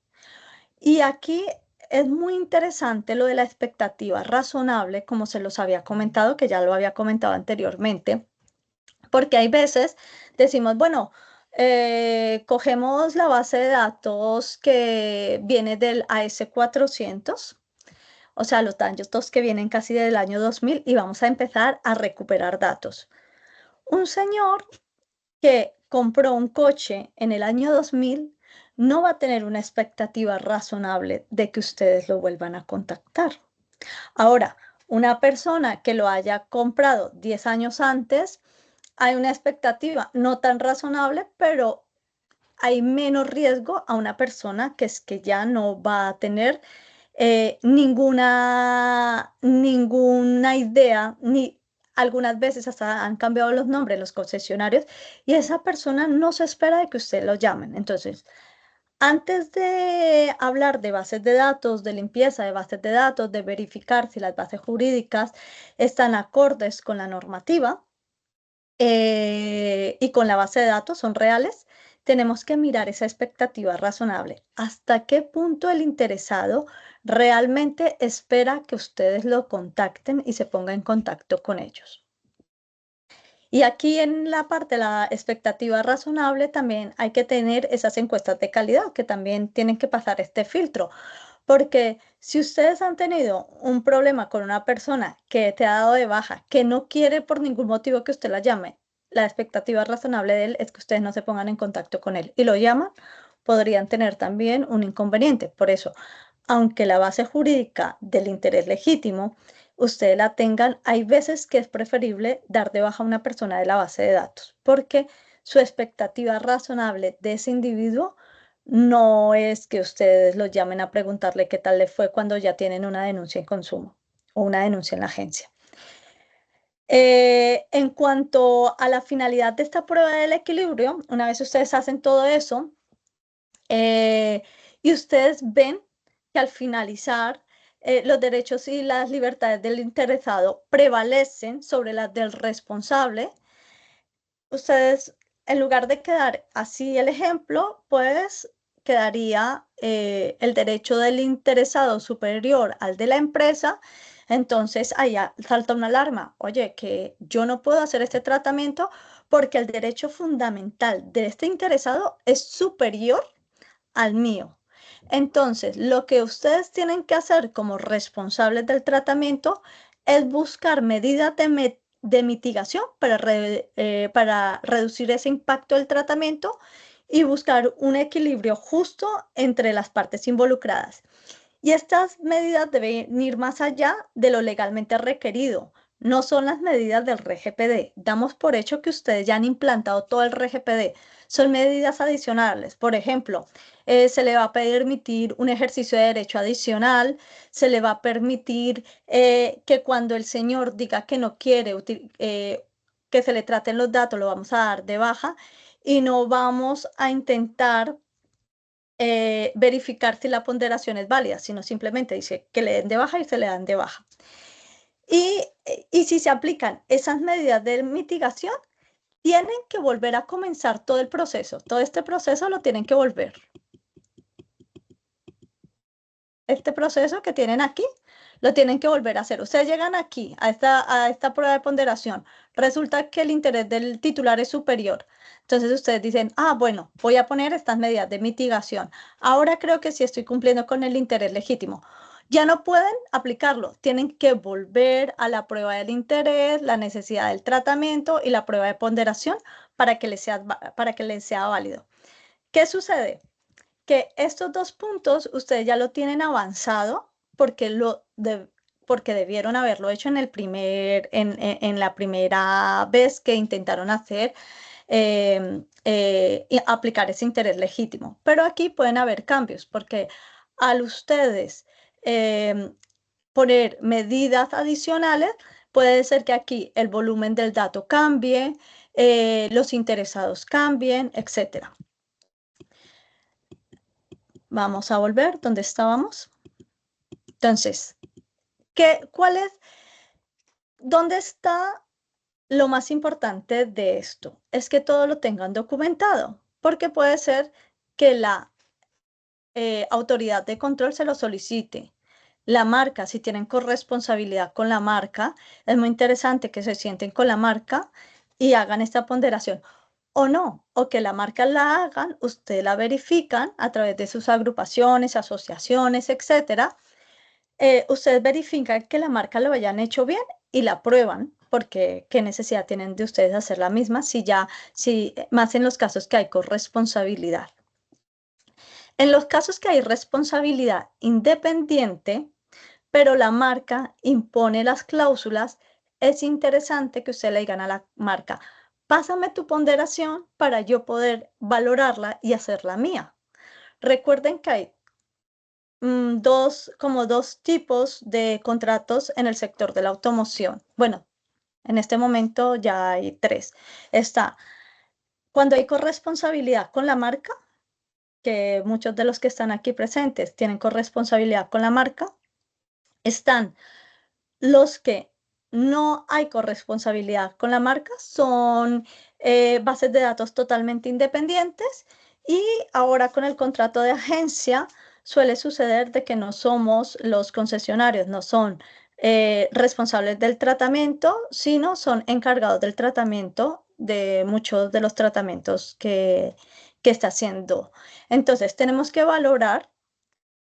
Y aquí es muy interesante lo de la expectativa razonable, como se los había comentado, que ya lo había comentado anteriormente, porque hay veces decimos, bueno, cogemos la base de datos que viene del AS400, o sea, los datos que vienen casi del año 2000 y vamos a empezar a recuperar datos. Un señor que compró un coche en el año 2000 no va a tener una expectativa razonable de que ustedes lo vuelvan a contactar. Ahora, una persona que lo haya comprado 10 años antes, hay una expectativa no tan razonable, pero hay menos riesgo a una persona que es que ya no va a tener ninguna idea, ni algunas veces hasta han cambiado los nombres los concesionarios y esa persona no se espera de que usted lo llamen. Entonces, antes de hablar de bases de datos, de limpieza de bases de datos, de verificar si las bases jurídicas están acordes con la normativa, y con la base de datos son reales, tenemos que mirar esa expectativa razonable. ¿Hasta qué punto el interesado realmente espera que ustedes lo contacten y se ponga en contacto con ellos? Y aquí en la parte de la expectativa razonable también hay que tener esas encuestas de calidad que también tienen que pasar este filtro. Porque si ustedes han tenido un problema con una persona que te ha dado de baja, que no quiere por ningún motivo que usted la llame, la expectativa razonable de él es que ustedes no se pongan en contacto con él y lo llaman, podrían tener también un inconveniente. Por eso, aunque la base jurídica del interés legítimo, ustedes la tengan, hay veces que es preferible dar de baja a una persona de la base de datos, porque su expectativa razonable de ese individuo no es que ustedes lo llamen a preguntarle qué tal le fue cuando ya tienen una denuncia en consumo o una denuncia en la agencia. En cuanto a la finalidad de esta prueba del equilibrio, una vez ustedes hacen todo eso y ustedes ven que al finalizar los derechos y las libertades del interesado prevalecen sobre las del responsable, ustedes, en lugar de quedar así el ejemplo, pues quedaría el derecho del interesado superior al de la empresa. Entonces, ahí salta una alarma. Oye, que yo no puedo hacer este tratamiento porque el derecho fundamental de este interesado es superior al mío. Entonces, lo que ustedes tienen que hacer como responsables del tratamiento es buscar medidas de mitigación para reducir ese impacto del tratamiento y buscar un equilibrio justo entre las partes involucradas. Y estas medidas deben ir más allá de lo legalmente requerido. No son las medidas del RGPD. Damos por hecho que ustedes ya han implantado todo el RGPD. Son medidas adicionales. Por ejemplo, se le va a permitir un ejercicio de derecho adicional. Se le va a permitir que cuando el señor diga que no quiere que se le traten los datos, lo vamos a dar de baja y no vamos a intentar verificar si la ponderación es válida, sino simplemente dice que le den de baja y se le dan de baja. Y si se aplican esas medidas de mitigación, tienen que volver a comenzar todo el proceso. Todo este proceso lo tienen que volver. Este proceso que tienen aquí, lo tienen que volver a hacer. Ustedes llegan aquí, a esta prueba de ponderación. Resulta que el interés del titular es superior. Entonces ustedes dicen, bueno, voy a poner estas medidas de mitigación. Ahora creo que sí estoy cumpliendo con el interés legítimo. Ya no pueden aplicarlo. Tienen que volver a la prueba del interés, la necesidad del tratamiento y la prueba de ponderación para que les sea válido. ¿Qué sucede? Que estos 2 puntos ustedes ya lo tienen avanzado porque debieron haberlo hecho en la primera vez que intentaron hacer aplicar ese interés legítimo. Pero aquí pueden haber cambios porque al ustedes poner medidas adicionales, puede ser que aquí el volumen del dato cambie, los interesados cambien, etcétera. Vamos a volver donde estábamos. Entonces, ¿dónde está lo más importante de esto? Es que todo lo tengan documentado, porque puede ser que la autoridad de control se lo solicite. La marca, si tienen corresponsabilidad con la marca, es muy interesante que se sienten con la marca y hagan esta ponderación. O no, o que la marca la hagan, ustedes la verifican a través de sus agrupaciones, asociaciones, etcétera. Ustedes verifican que la marca lo hayan hecho bien y la prueban, porque qué necesidad tienen de ustedes hacer la misma más en los casos que hay corresponsabilidad. En los casos que hay responsabilidad independiente, pero la marca impone las cláusulas, es interesante que usted le digan a la marca, pásame tu ponderación para yo poder valorarla y hacerla mía. Recuerden que hay dos tipos de contratos en el sector de la automoción. Bueno, en este momento ya hay 3. Está cuando hay corresponsabilidad con la marca, que muchos de los que están aquí presentes tienen corresponsabilidad con la marca. Están los que no hay corresponsabilidad con la marca, son bases de datos totalmente independientes, y ahora con el contrato de agencia suele suceder de que no somos los concesionarios, no son responsables del tratamiento, sino son encargados del tratamiento de muchos de los tratamientos que está haciendo. Entonces tenemos que valorar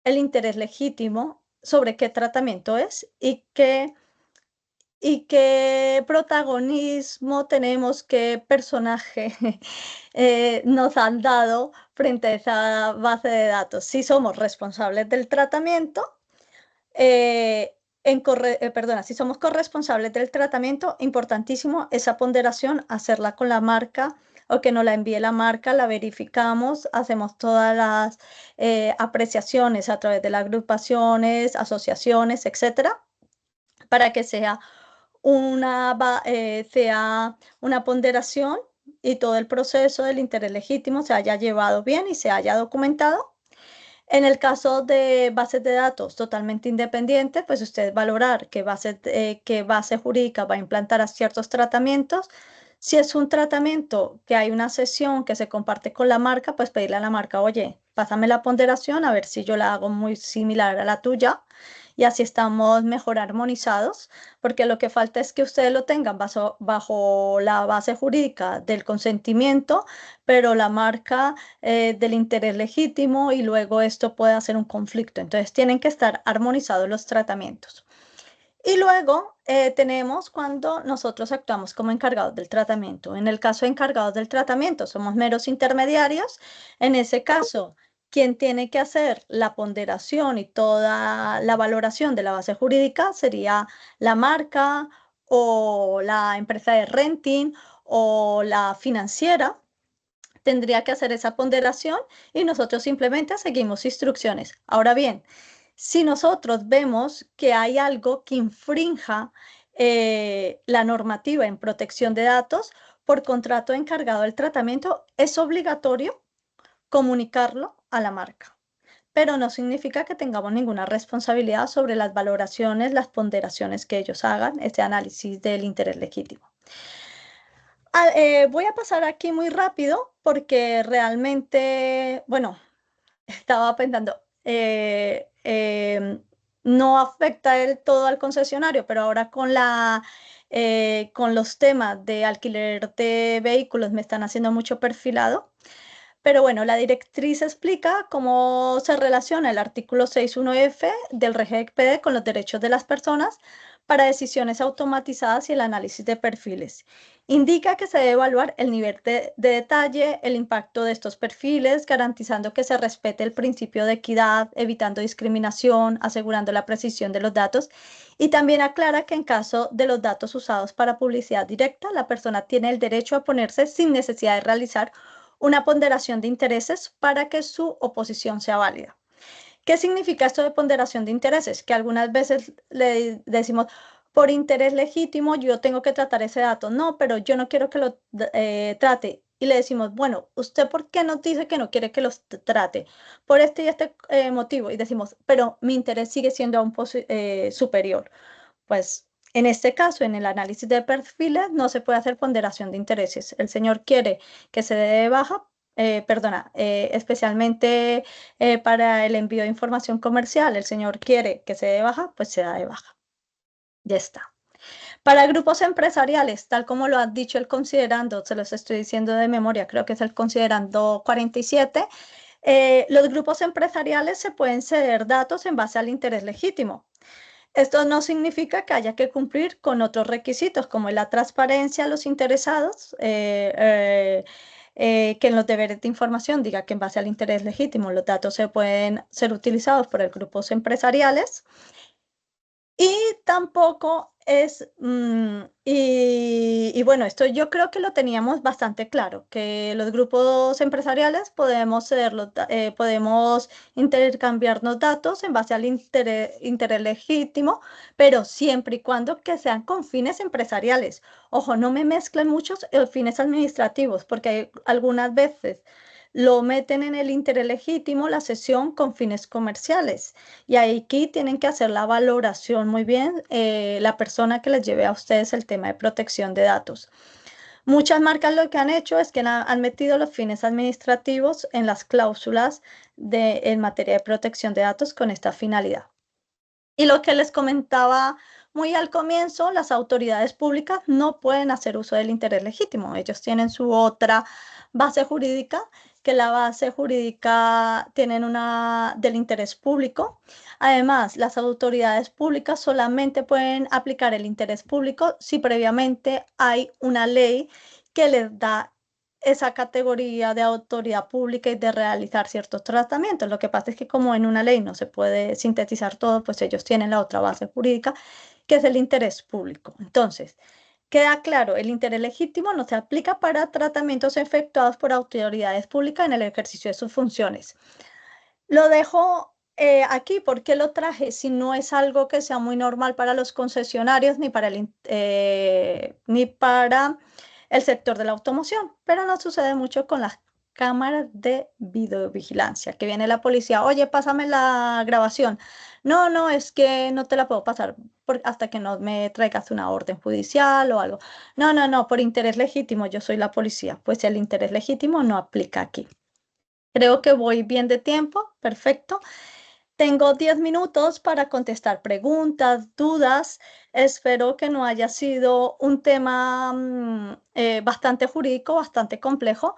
el interés legítimo sobre qué tratamiento es y qué protagonismo tenemos, qué personaje nos han dado frente a esa base de datos. Si somos responsables del tratamiento, si somos corresponsables del tratamiento, importantísimo esa ponderación, hacerla con la marca o que nos la envíe la marca, la verificamos, hacemos todas las apreciaciones a través de las agrupaciones, asociaciones, etcétera, para que sea una ponderación y todo el proceso del interés legítimo se haya llevado bien y se haya documentado. En el caso de bases de datos totalmente independientes, pues ustedes valorar qué base jurídica va a implantar a ciertos tratamientos. Si es un tratamiento que hay una sesión que se comparte con la marca, pues pedirle a la marca, oye, pásame la ponderación a ver si yo la hago muy similar a la tuya, y así estamos mejor armonizados, porque lo que falta es que ustedes lo tengan bajo la base jurídica del consentimiento, pero la marca del interés legítimo, y luego esto puede hacer un conflicto. Entonces tienen que estar armonizados los tratamientos. Y luego tenemos cuando nosotros actuamos como encargados del tratamiento. En el caso de encargados del tratamiento, somos meros intermediarios. En ese caso, quien tiene que hacer la ponderación y toda la valoración de la base jurídica sería la marca o la empresa de renting o la financiera. Tendría que hacer esa ponderación y nosotros simplemente seguimos instrucciones. Ahora bien, si nosotros vemos que hay algo que infrinja la normativa en protección de datos, por contrato encargado del tratamiento, es obligatorio comunicarlo a la marca, pero no significa que tengamos ninguna responsabilidad sobre las valoraciones, las ponderaciones que ellos hagan, este análisis del interés legítimo. Voy a pasar aquí muy rápido porque realmente, bueno, estaba pensando, no afecta del todo al concesionario, pero ahora con los temas de alquiler de vehículos me están haciendo mucho perfilado. Pero bueno, la directriz explica cómo se relaciona el artículo 6.1f del RGPD con los derechos de las personas para decisiones automatizadas y el análisis de perfiles. Indica que se debe evaluar el nivel de detalle, el impacto de estos perfiles, garantizando que se respete el principio de equidad, evitando discriminación, asegurando la precisión de los datos. Y también aclara que en caso de los datos usados para publicidad directa, la persona tiene el derecho a oponerse sin necesidad de realizar una ponderación de intereses para que su oposición sea válida. ¿Qué significa esto de ponderación de intereses? Que algunas veces le decimos, por interés legítimo yo tengo que tratar ese dato. No, pero yo no quiero que lo trate. Y le decimos, bueno, ¿usted por qué nos dice que no quiere que los trate? Por este y este motivo. Y decimos, pero mi interés sigue siendo aún superior. Pues en este caso, en el análisis de perfiles, no se puede hacer ponderación de intereses. El señor quiere que se dé de baja, especialmente para el envío de información comercial. El señor quiere que se dé de baja, pues se da de baja. Ya está. Para grupos empresariales, tal como lo ha dicho el considerando, se los estoy diciendo de memoria, creo que es el considerando 47, los grupos empresariales se pueden ceder datos en base al interés legítimo. Esto no significa que haya que cumplir con otros requisitos, como la transparencia a los interesados, que en los deberes de información diga que en base al interés legítimo los datos se pueden ser utilizados por los grupos empresariales. Y tampoco es, y bueno, esto yo creo que lo teníamos bastante claro, que los grupos empresariales podemos intercambiarnos datos en base al interés legítimo, pero siempre y cuando que sean con fines empresariales. Ojo, no me mezclen muchos fines administrativos, porque hay algunas veces lo meten en el interés legítimo, la cesión con fines comerciales. Y aquí tienen que hacer la valoración muy bien la persona que les lleve a ustedes el tema de protección de datos. Muchas marcas lo que han hecho es que han metido los fines administrativos en las cláusulas en materia de protección de datos con esta finalidad. Y lo que les comentaba muy al comienzo, las autoridades públicas no pueden hacer uso del interés legítimo. Ellos tienen su otra base jurídica, que la base jurídica tienen una del interés público. Además, las autoridades públicas solamente pueden aplicar el interés público si previamente hay una ley que les da esa categoría de autoridad pública y de realizar ciertos tratamientos. Lo que pasa es que como en una ley no se puede sintetizar todo, pues ellos tienen la otra base jurídica, que es el interés público. Entonces, queda claro, el interés legítimo no se aplica para tratamientos efectuados por autoridades públicas en el ejercicio de sus funciones. Lo dejo aquí porque lo traje, si no es algo que sea muy normal para los concesionarios ni para el sector de la automoción, pero no sucede mucho con las cámaras de videovigilancia, que viene la policía, oye, pásame la grabación. No, no, es que no te la puedo pasar hasta que no me traigas una orden judicial o algo. No, no, no, por interés legítimo, yo soy la policía. Pues el interés legítimo no aplica aquí. Creo que voy bien de tiempo, perfecto. Tengo 10 minutos para contestar preguntas, dudas. Espero que no haya sido un tema bastante jurídico, bastante complejo.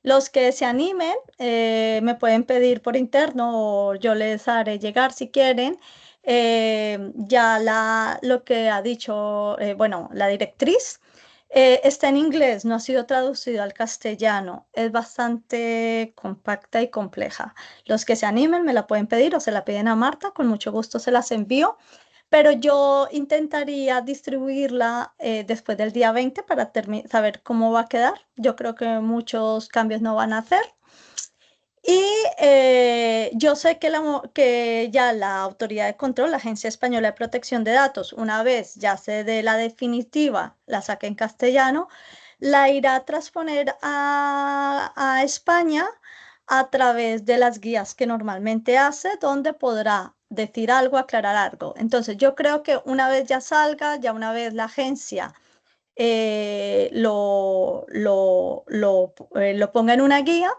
Los que se animen me pueden pedir por interno o yo les haré llegar si quieren. Lo que ha dicho, bueno, la directriz. Está en inglés, no ha sido traducido al castellano. Es bastante compacta y compleja. Los que se animen me la pueden pedir o se la piden a Marta, con mucho gusto se las envío. Pero yo intentaría distribuirla después del día 20 para saber cómo va a quedar. Yo creo que muchos cambios no van a hacer. Y yo sé que ya la Autoridad de Control, la Agencia Española de Protección de Datos, una vez ya se dé la definitiva, la saque en castellano, la irá a transponer a España a través de las guías que normalmente hace, donde podrá decir algo, aclarar algo. Entonces, yo creo que una vez ya salga, ya una vez la agencia lo ponga en una guía,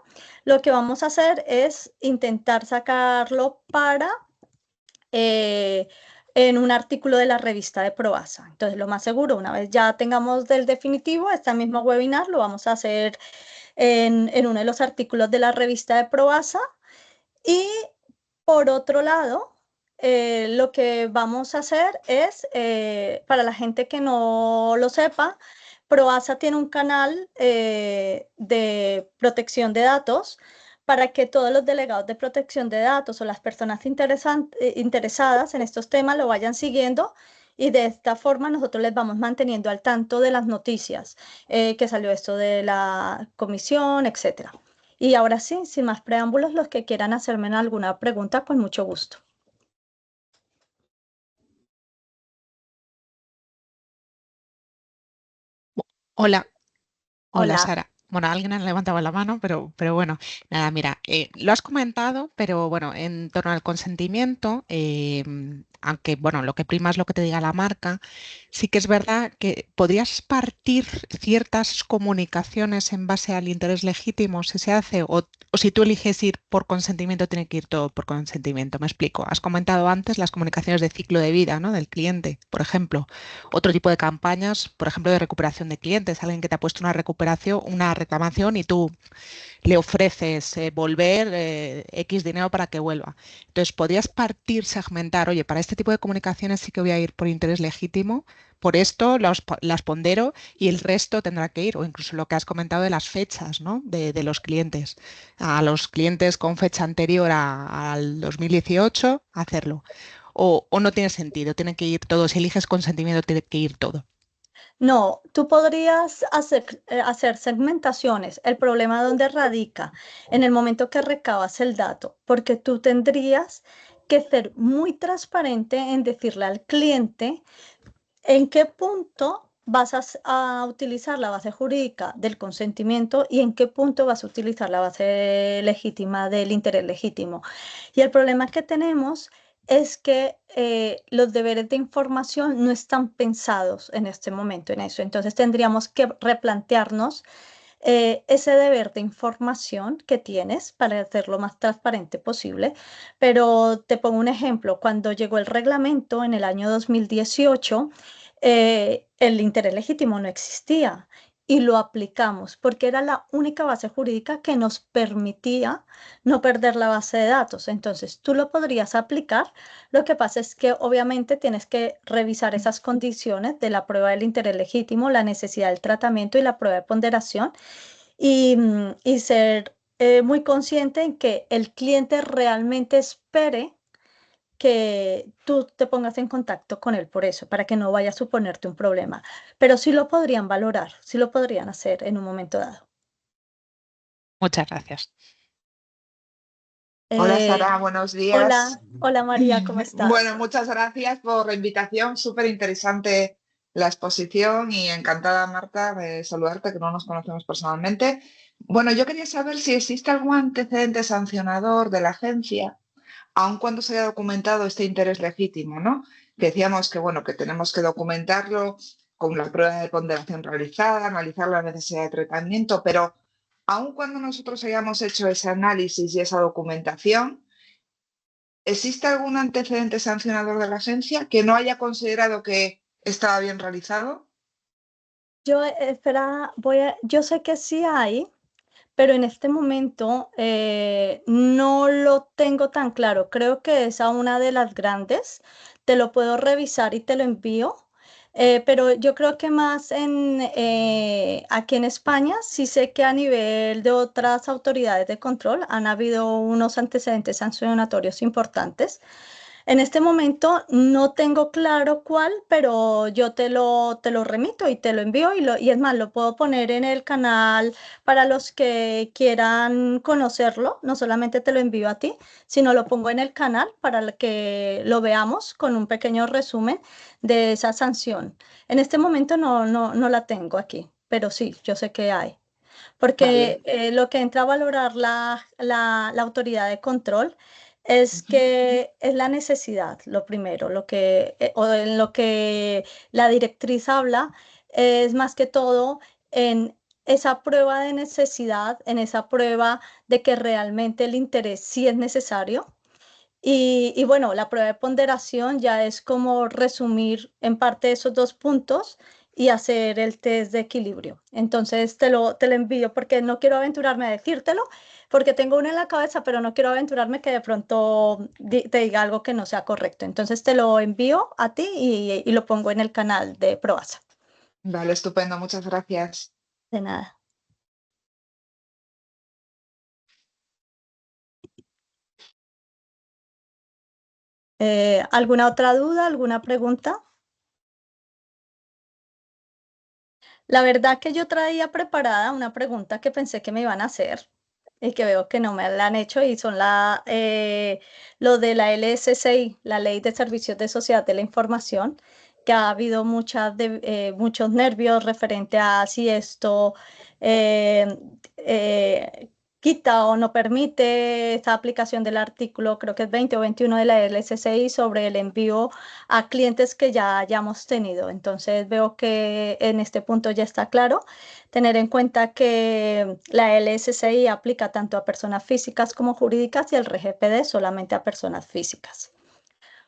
lo que vamos a hacer es intentar sacarlo eh, en un artículo de la revista de Proasa. Entonces, lo más seguro, una vez ya tengamos del definitivo, este mismo webinar lo vamos a hacer en uno de los artículos de la revista de Proasa. Y por otro lado, lo que vamos a hacer es, para la gente que no lo sepa, Proasa tiene un canal de protección de datos para que todos los delegados de protección de datos o las personas interesadas en estos temas lo vayan siguiendo, y de esta forma nosotros les vamos manteniendo al tanto de las noticias, que salió esto de la comisión, etcétera. Y ahora sí, sin más preámbulos, los que quieran hacerme alguna pregunta, con mucho gusto. Hola, hola Hola. Sara. Bueno, alguien ha levantado la mano, pero bueno, nada, mira, lo has comentado, pero bueno, en torno al consentimiento, aunque bueno, lo que prima es lo que te diga la marca, sí que es verdad que podrías partir ciertas comunicaciones en base al interés legítimo, si se hace, o si tú eliges ir por consentimiento, tiene que ir todo por consentimiento. Me explico. Has comentado antes las comunicaciones de ciclo de vida, ¿no? Del cliente, por ejemplo. Otro tipo de campañas, por ejemplo, de recuperación de clientes, alguien que te ha puesto una recuperación, una reclamación y tú le ofreces volver X dinero para que vuelva. Entonces, podrías partir, segmentar, oye, para este tipo de comunicaciones sí que voy a ir por interés legítimo, por esto las pondero y el resto tendrá que ir, o incluso lo que has comentado de las fechas, ¿no? de los clientes. A los clientes con fecha anterior al 2018, hacerlo. O no tiene sentido, tiene que ir todo. Si eliges consentimiento, tiene que ir todo. No, tú podrías hacer segmentaciones. El problema donde radica en el momento que recabas el dato, porque tú tendrías que ser muy transparente en decirle al cliente en qué punto vas a utilizar la base jurídica del consentimiento y en qué punto vas a utilizar la base legítima del interés legítimo. Y el problema que tenemos es que los deberes de información no están pensados en este momento en eso. Entonces tendríamos que replantearnos ese deber de información que tienes para hacerlo lo más transparente posible. Pero te pongo un ejemplo. Cuando llegó el reglamento en el año 2018, el interés legítimo no existía y lo aplicamos porque era la única base jurídica que nos permitía no perder la base de datos. Entonces, tú lo podrías aplicar. Lo que pasa es que obviamente tienes que revisar esas condiciones de la prueba del interés legítimo, la necesidad del tratamiento y la prueba de ponderación, y ser muy consciente en que el cliente realmente espere que tú te pongas en contacto con él por eso, para que no vaya a suponerte un problema. Pero sí lo podrían valorar, sí lo podrían hacer en un momento dado. Muchas gracias. Hola Eh, Sara, buenos días. hola María, ¿cómo estás? Bueno, muchas gracias por la invitación, súper interesante la exposición y encantada Marta de saludarte, que no nos conocemos personalmente. Bueno, yo quería saber si existe algún antecedente sancionador de la agencia, aun cuando se haya documentado este interés legítimo, ¿no? Que decíamos que, bueno, que tenemos que documentarlo con la prueba de ponderación realizada, analizar la necesidad de tratamiento, pero aun cuando nosotros hayamos hecho ese análisis y esa documentación, ¿existe algún antecedente sancionador de la agencia que no haya considerado que estaba bien realizado? Yo, espera, yo sé que sí hay, pero en este momento no lo tengo tan claro. Creo que es a una de las grandes. Te lo puedo revisar y te lo envío. Pero yo creo que más aquí en España, sí sé que a nivel de otras autoridades de control han habido unos antecedentes sancionatorios importantes. En este momento no tengo claro cuál, pero yo te lo remito y te lo envío, y es más, lo puedo poner en el canal para los que quieran conocerlo. No solamente te lo envío a ti, sino lo pongo en el canal para que lo veamos con un pequeño resumen de esa sanción. En este momento no la tengo aquí, pero sí, yo sé que hay. porque lo que entra a valorar la autoridad de control es que es la necesidad, lo primero, o en lo que la directriz habla es más que todo en esa prueba de necesidad, en esa prueba de que realmente el interés sí es necesario. Y bueno, la prueba de ponderación ya es como resumir en parte esos dos puntos y hacer el test de equilibrio. Entonces te lo envío porque no quiero aventurarme a decírtelo, porque tengo uno en la cabeza, pero no quiero aventurarme que de pronto te diga algo que no sea correcto. Entonces te lo envío a ti y lo pongo en el canal de Proasa. Vale, estupendo, muchas gracias. De nada. ¿Alguna otra duda, alguna pregunta? La verdad que yo traía preparada una pregunta que pensé que me iban a hacer y que veo que no me la han hecho y son lo de la LSCI, la Ley de Servicios de Sociedad de la Información, que ha habido muchos nervios referente a si esto eh, quita o no permite esta aplicación del artículo, creo que es 20 o 21 de la LSCI sobre el envío a clientes que ya hayamos tenido. Entonces veo que en este punto ya está claro. Tener en cuenta que la LSCI aplica tanto a personas físicas como jurídicas y el RGPD solamente a personas físicas.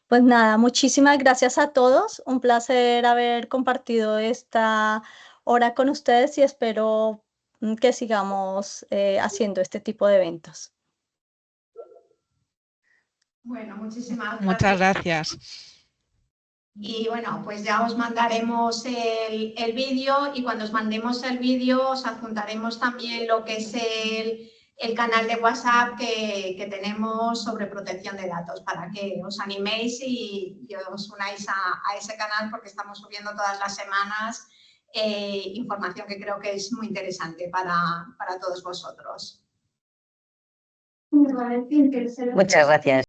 Pues nada, muchísimas gracias a todos. Un placer haber compartido esta hora con ustedes y espero que sigamos haciendo este tipo de eventos. Bueno, muchísimas Muchas gracias. gracias. Y bueno, pues ya os mandaremos el vídeo y cuando os mandemos el vídeo os adjuntaremos también lo que es el canal de WhatsApp que tenemos sobre protección de datos para que os animéis y os unáis a ese canal porque estamos subiendo todas las semanas información que creo que es muy interesante para todos vosotros. Muchas gracias.